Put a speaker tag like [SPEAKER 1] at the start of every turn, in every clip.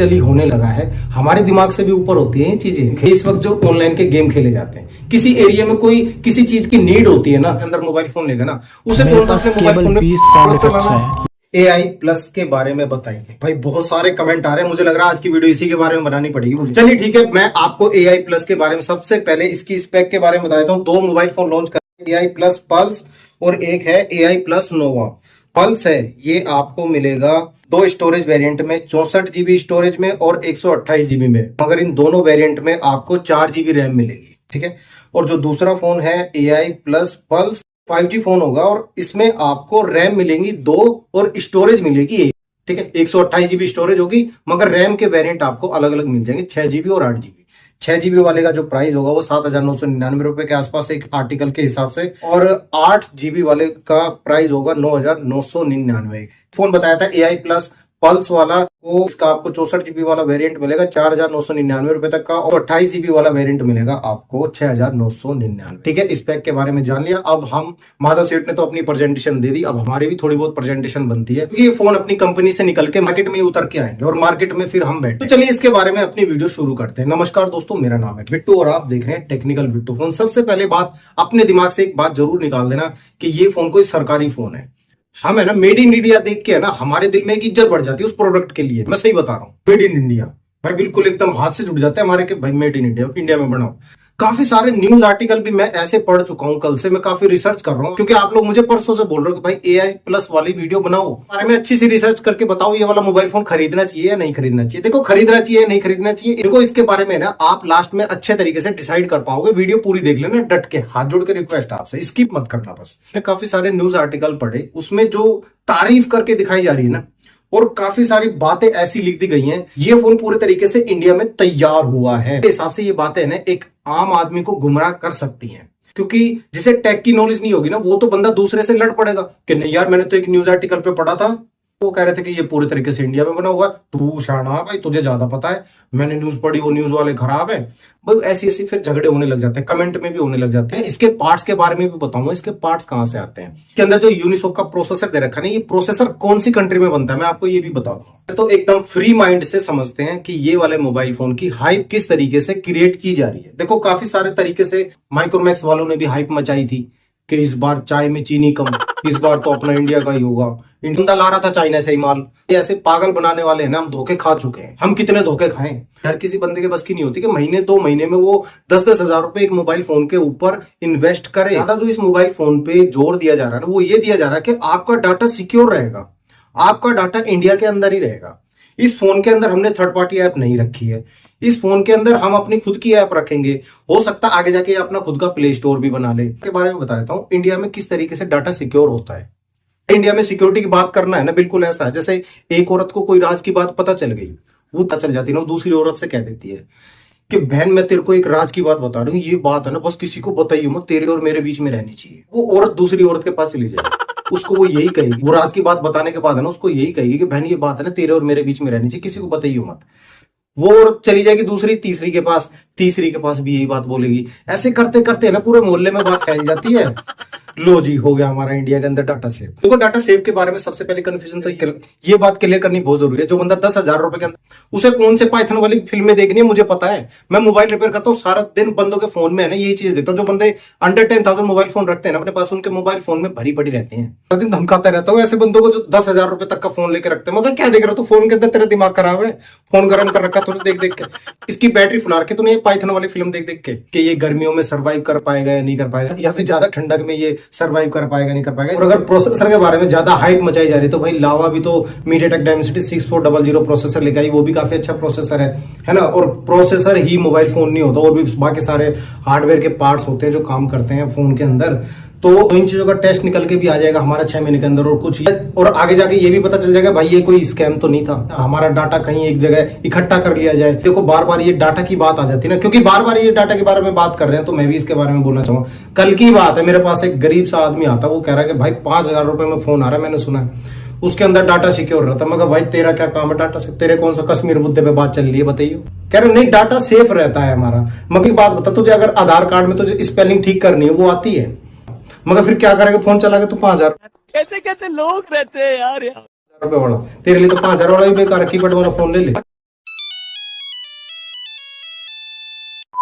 [SPEAKER 1] Digitally होने लगा है, हमारे दिमाग से भी ऊपर होती है ये चीजें। इस वक्त जो ऑनलाइन के गेम खेले जाते हैं, किसी एरिया में कोई किसी चीज की नीड होती है ना, अंदर मोबाइल फोन लेगा ना, उसे कौन सा मोबाइल फोन में AI प्लस के बारे में बताइए। भाई बहुत सारे कमेंट आ रहे हैं, मुझे लग रहा है आज की वीडियो इसी के बारे में बनानी पड़ेगी मुझे। चलिए ठीक है, मैं आपको AI प्लस के बारे में सबसे पहले इसकी स्पेक के बारे में बता देता हूँ। दो मोबाइल फोन लॉन्च कर, AI प्लस पल्स और एक है AI प्लस नोवा। पल्स है, ये आपको मिलेगा दो स्टोरेज वेरिएंट में, 64 GB स्टोरेज में और 128 GB में, मगर इन दोनों वेरिएंट में आपको 4 GB रैम मिलेगी, ठीक है। और जो दूसरा फोन है AI plus pulse 5G phone होगा और इसमें आपको रैम मिलेंगी 2 और स्टोरेज मिलेगी 1, ठीक है। 128 GB स्टोरेज होगी, मगर रैम के वेरिएंट आपको अलग अलग मिल जाएंगे, 6 GB और 8 GB। 6 GB वाले का जो प्राइस होगा वो 7,999 रुपए के आसपास एक आर्टिकल के हिसाब से, और 8 GB वाले का प्राइस होगा 9,999। फोन बताया था AI प्लस पल्स वाला, वो इसका आपको 64 GB वाला वेरिएंट मिलेगा 4,999 रुपए तक का, और 28 GB वाला वेरिएंट मिलेगा आपको 6,999, ठीक है। इस पैक के बारे में जान लिया। अब हम, माधव सेठ ने तो अपनी प्रेजेंटेशन दे दी, अब हमारी भी थोड़ी बहुत प्रेजेंटेशन बनती है, क्योंकि ये फोन अपनी कंपनी से निकल के मार्केट में ही उतर के आएंगे और मार्केट में फिर हम बैठे। तो चलिए इसके बारे में अपनी वीडियो शुरू करते हैं। नमस्कार दोस्तों, मेरा नाम है बिट्टू और आप देख रहे हैं टेक्निकल बिट्टू फोन। सबसे पहले बात, अपने दिमाग से एक बात जरूर निकाल देना कि ये फोन कोई सरकारी फोन है। हम है ना, मेड इन इंडिया देख के है ना, हमारे दिल में एक इज्जत बढ़ जाती है उस प्रोडक्ट के लिए। मैं सही बता रहा हूँ, मेड इन इंडिया भाई बिल्कुल एकदम हाथ से जुड़ जाते हैं हमारे के, भाई मेड इन इंडिया, इंडिया में बनाओ। काफी सारे न्यूज आर्टिकल भी मैं ऐसे पढ़ चुका हूं, कल से मैं काफी रिसर्च कर रहा हूं, क्योंकि आप लोग मुझे परसों से बोल रहे हो कि भाई AI प्लस वाली वीडियो बनाओ, बारे में अच्छी सी रिसर्च करके बताओ ये वाला मोबाइल फोन खरीदना चाहिए या नहीं खरीदना चाहिए। देखो, खरीदना चाहिए नहीं खरीदना चाहिए, देखो इसके बारे में ना आप लास्ट में अच्छे तरीके से डिसाइड कर पाओगे। वीडियो पूरी देख लेना डट के, हाथ जोड़ के रिक्वेस्ट आपसे, स्किप मत करना बस। काफी सारे न्यूज आर्टिकल पढ़े, उसमें जो तारीफ करके दिखाई जा रही है ना, और काफी सारी बातें ऐसी लिख दी गई हैं, ये फोन पूरे तरीके से इंडिया में तैयार हुआ है। इस हिसाब से ये बातें ना एक आम आदमी को गुमराह कर सकती हैं, क्योंकि जिसे टेक की नॉलेज नहीं होगी ना, वो तो बंदा दूसरे से लड़ पड़ेगा कि नहीं यार, मैंने तो एक न्यूज आर्टिकल पे पढ़ा था, वो कह रहे थे कि ये पूरे तरीके से इंडिया में बना हुआ है, तू शाना भाई, तुझे ज्यादा पता है, मैंने न्यूज पढ़ी, वो न्यूज वाले खराब है भाई। ऐसी ऐसी फिर झगड़े होने लग जाते हैं, कमेंट में भी होने लग जाते हैं। इसके पार्ट्स के बारे में भी बताऊंगा, इसके पार्ट्स कहां से आते हैं। इसके अंदर जो यूनिसोक का प्रोसेसर दे रखा है ना, ये प्रोसेसर कौन सी कंट्री में बनता है मैं आपको ये भी बता दूं। तो एकदम फ्री माइंड से समझते हैं कि ये वाले मोबाइल फोन की हाइप किस तरीके से क्रिएट की जा रही है। देखो, काफी सारे तरीके से माइक्रोमैक्स वालों ने भी हाइप मचाई थी कि इस बार चाय में चीनी कम, इस बार तो अपना इंडिया का ही होगा, इंडिया ला रहा था चाइना से ही माल। ऐसे पागल बनाने वाले हैं ना, हम धोखे खा चुके हैं। हम कितने धोखे खाएं, हर किसी बंदे के बस की नहीं होती कि महीने 2 महीने में वो 10-10 हजार रुपए एक मोबाइल फोन के ऊपर इन्वेस्ट करे। ज्यादा जो इस मोबाइल फोन पे जोर दिया जा रहा है ना, वो ये दिया जा रहा है कि आपका डाटा सिक्योर रहेगा, आपका डाटा इंडिया के अंदर ही रहेगा। इस फोन के अंदर हमने थर्ड पार्टी ऐप नहीं रखी है, इस फोन के अंदर हम अपनी खुद की ऐप रखेंगे। हो सकता है आगे जाके अपना खुद का प्ले स्टोर भी बना ले। इसके बारे में बता देता हूँ इंडिया में किस तरीके से डाटा सिक्योर होता है। इंडिया में सिक्योरिटी की बात करना है ना, बिल्कुल ऐसा है जैसे एक औरत को कोई राज की बात पता चल गई, वो पता चल जाती है ना, दूसरी औरत से कह देती है कि बहन मैं तेरे को एक राज की बात बता रही हूँ, ये बात है ना बस किसी को बताइए मत, तेरे और मेरे बीच में रहनी चाहिए। वो औरत दूसरी औरत के पास चली जाएगी, उसको वो यही कहेगी, वो राज की बात बताने के बाद है ना, उसको यही कहेगी कि बहन ये बात है ना तेरे और मेरे बीच में रहनी चाहिए, किसी को बताइए मत। वो औरत चली जाएगी दूसरी तीसरी के पास, तीसरी के पास भी यही बात बोलेगी। ऐसे करते करते ना पूरे मोहल्ले में बात फैल जाती है। लो जी, हो गया हमारा इंडिया के अंदर डाटा सेव। देखो, डाटा सेव के बारे में सबसे पहले कंफ्यूजन तो ये बात क्लियर करनी बहुत जरूरी है। जो बंदा 10,000 रुपए के अंदर, उसे कौन से पाइथन वाली फिल्में देखनी है मुझे पता है। मैं मोबाइल रिपेयर करता हूँ, सारा दिन बंदों के फोन में है ना यही चीज देखता हूँ। जो बंदे अंडर 10,000 मोबाइल फोन रखते हैं ना अपने पास, उनके मोबाइल फोन में भरी पड़ी रहती है। हर दिन धमकाता रहता हूँ ऐसे बंदों को जो 10,000 रुपए तक का फोन लेकर रखते हैं। मगर क्या देख रहा तू फोन के अंदर, तेरा दिमाग खराब है, फोन गर्म कर रखा तूने देख देख के, इसकी बैटरी फुला रखी तूने पाइथन वाली फिल्म देख देख के, कि ये गर्मियों में सर्वाइव कर पाएगा या नहीं कर पाएगा, या फिर ज्यादा ठंडक में ये सर्वाइव कर पाएगा नहीं कर पाएगा। और अगर प्रोसेसर के बारे में ज्यादा हाइप मचाई जा रही है तो भाई लावा भी तो मीडियाटेक डायमेंसिटी 6400 प्रोसेसर लेकर आई, वो भी काफी अच्छा प्रोसेसर है ना। और प्रोसेसर ही मोबाइल फोन नहीं होता, और भी बाकी सारे हार्डवेयर के पार्ट्स होते हैं जो काम करते हैं फोन के अंदर। तो इन चीजों का टेस्ट निकल के भी आ जाएगा हमारा 6 महीने के अंदर, और कुछ और आगे जाके ये भी पता चल जाएगा भाई ये कोई स्कैम तो नहीं था, हमारा डाटा कहीं एक जगह इकट्ठा कर लिया जाए। देखो, बार बार ये डाटा की बात आ जाती है ना, क्योंकि बार बार ये डाटा के बारे में बात कर रहे हैं तो मैं भी इसके बारे में बोलना चाहूंगा। कल की बात है, मेरे पास एक गरीब सा आदमी आता, वो कह रहा है कि भाई 5,000 रुपए में फोन आ रहा है, मैंने सुना है उसके अंदर डाटा सिक्योर रहता है। मगर भाई तेरा क्या काम है डाटा से, तेरे कौन सा कश्मीर मुद्दे पे बात चल रही है बताइए। कह रहे नहीं डाटा सेफ रहता है हमारा। मगर बात बता, तुझे अगर आधार कार्ड में तुझे स्पेलिंग ठीक करनी है वो आती है, मगर फिर क्या करेगा, फोन चला के तू 5,000।
[SPEAKER 2] कैसे कैसे लोग रहते हैं यार।
[SPEAKER 1] रुपए वाला तेरे लिए तो 5,000 वाला भी बेकार, कीपैड वाला फोन ले ले।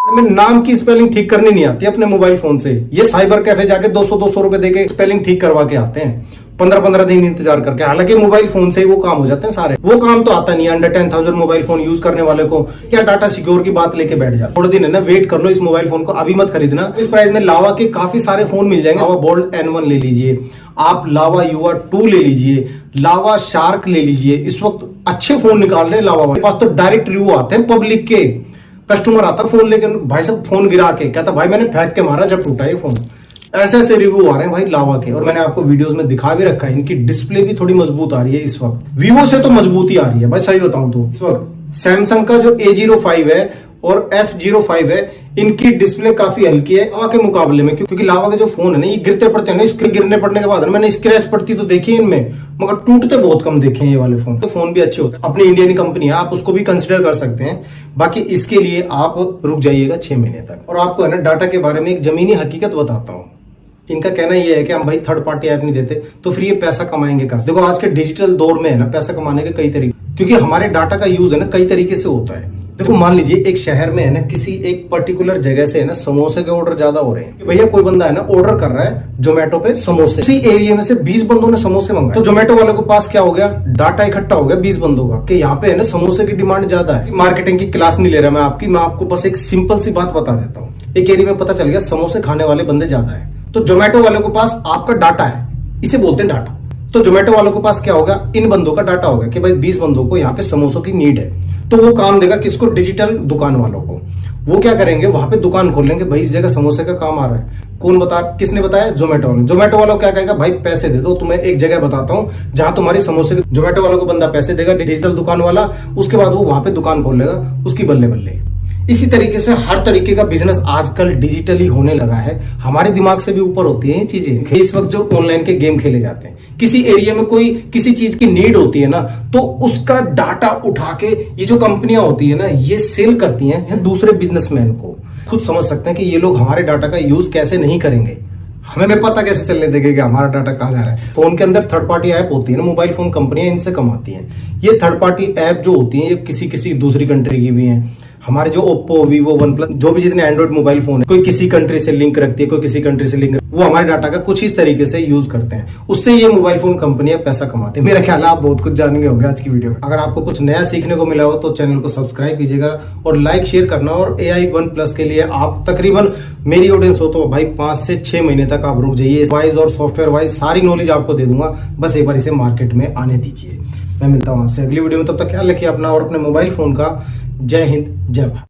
[SPEAKER 1] हमें नाम की स्पेलिंग ठीक करनी नहीं आती अपने मोबाइल फोन से। ये साइबर कैफे जाके 200-200 रुपए देके स्पेलिंग ठीक करवा के आते हैं, 15-15 दिन इंतजार करके। हालांकि मोबाइल फोन से ही वो काम हो जाते हैं सारे। वो काम तो आता नहीं है अंडर 10,000 मोबाइल फोन यूज करने वाले को। क्या डाटा सिक्योर की बात लेके बैठ जाए। थोड़े दिन है ना, वेट कर लो इस मोबाइल फोन को, अभी मत खरीदना। इस प्राइस में लावा के काफी सारे फोन मिल जाएंगे। लावा बोल्ट N1 ले लीजिए आप, लावा युवा 2 ले लीजिए, लावा शार्क ले लीजिए। इस वक्त अच्छे फोन निकाल रहे हैं लावा वाले। पास तो डायरेक्ट रिव्यू आते हैं पब्लिक के। कस्टमर आता फोन लेकर, भाई साहब फोन गिरा के कहता भाई मैंने फेंक के मारा जब टूटा ये फोन। ऐसे ऐसे रिव्यू आ रहे हैं भाई लावा के। और मैंने आपको वीडियोस में दिखा भी रखा है, इनकी डिस्प्ले भी थोड़ी मजबूत आ रही है इस वक्त। वीवो से तो मजबूती आ रही है भाई, सही बताऊं तो। इस वक्त सैमसंग का जो A05 है और F05 है, इनकी डिस्प्ले काफी हल्की है लावा के मुकाबले में। क्योंकि लावा के जो फोन है ना, ये गिरते पड़ते हैं ना, इसके गिरने पड़ने के बाद मैंने स्क्रैच पड़ती तो देखी है इनमें, मगर टूटते बहुत कम देखे हैं ये वाले फोन। तो फोन भी अच्छे होते हैं, अपनी इंडियन कंपनी है, आप उसको भी कंसिडर कर सकते हैं। बाकी इसके लिए आप रुक जाइएगा 6 महीने तक। और आपको है ना डाटा के बारे में एक जमीनी हकीकत बताता हूँ। इनका कहना ये है कि हम भाई थर्ड पार्टी ऐप नहीं देते, तो फिर ये पैसा कमाएंगे कहां से। देखो आज के डिजिटल दौर में है ना, पैसा कमाने के कई तरीके, क्योंकि हमारे डाटा का यूज है ना कई तरीके से होता है। देखो मान लीजिए एक शहर में है ना, किसी एक पर्टिकुलर जगह से है ना समोसे के ऑर्डर ज्यादा हो रहे हैं। भैया कोई बंदा है ना ऑर्डर कर रहा है जोमेटो पे समोसे, उसी एरिया में से 20 बंदों ने समोसे मंगाए। तो जोमेटो वाले के पास क्या हो गया, डाटा इकट्ठा हो गया 20 बंदों का कि यहाँ पे है ना समोसे की डिमांड ज्यादा है। मार्केटिंग की क्लास नहीं ले रहा मैं आपकी, मैं आपको बस एक सिंपल सी बात बता देता हूँ। एक एरिया में पता चल गया समोसे खाने वाले बंदे ज्यादा है, तो जोमेटो वालों के पास आपका डाटा है, इसे बोलते हैं डाटा। तो जोमेटो वालों के पास क्या होगा, इन बंदों का डाटा होगा कि भाई 20 बंदों को यहाँ पे समोसों की नीड है। तो वो काम देगा किसको, डिजिटल दुकान वालों को। वो क्या करेंगे, वहां पे दुकान खोल लेंगे, भाई इस जगह समोसे का काम आ रहा है। कौन बता, किसने बताया, जोमेटो वालों। जोमेटो वालों क्या कहेगा, भाई पैसे दे दो, तुम्हें एक जगह बताता हूँ जहां तुम्हारी समोसे की। जोमेटो वालों को बंदा पैसे देगा, डिजिटल दुकान वाला, उसके बाद वो वहां पे दुकान खोल लेगा, उसकी बल्ले बल्ले। इसी तरीके से हर तरीके का बिजनेस आजकल डिजिटली होने लगा है। हमारे दिमाग से भी ऊपर होती हैं ये चीजें। इस वक्त जो ऑनलाइन के गेम खेले जाते हैं, किसी एरिया में कोई किसी चीज की नीड होती है ना, तो उसका डाटा उठा के ये जो कंपनियां होती है ना, ये सेल करती हैं दूसरे बिजनेसमैन को। खुद समझ सकते हैं कि ये लोग हमारे डाटा का यूज कैसे नहीं करेंगे। हमें पता कैसे चलने देंगे कि हमारा डाटा कहाँ जा रहा है। फोन के अंदर थर्ड पार्टी ऐप होती है ना, मोबाइल फोन कंपनियां इनसे कमाती हैं। ये थर्ड पार्टी ऐप जो होती हैं, ये किसी दूसरी कंट्री की भी हैं। हमारे जो ओप्पो, वीवो, वन प्लस, जो भी जितने एंड्रॉइड मोबाइल फोन है, कोई किसी कंट्री से लिंक रखती है, कोई किसी कंट्री से लिंक, वो हमारे डाटा का कुछ इस तरीके से यूज करते हैं। उससे ये मोबाइल फोन कंपनियां पैसा कमाती हैं। मेरा ख्याल है आप बहुत कुछ जानेंगे होंगे आज की वीडियो में। अगर आपको कुछ नया सीखने को मिला हो तो चैनल को सब्सक्राइब कीजिएगा और लाइक शेयर करना। और AI वन प्लस के लिए आप तकरीबन, मेरी ऑडियंस हो तो भाई 5 से 6 महीने तक आप रुक जाइए। वाइज और सॉफ्टवेयर वाइज सारी नॉलेज आपको दे दूंगा, बस एक बार इसे मार्केट में आने दीजिए। मैं मिलता हूं आपसे अगली वीडियो में, तब तक ख्याल रखिए अपना और अपने मोबाइल फोन का। जय हिंद, जय भारत।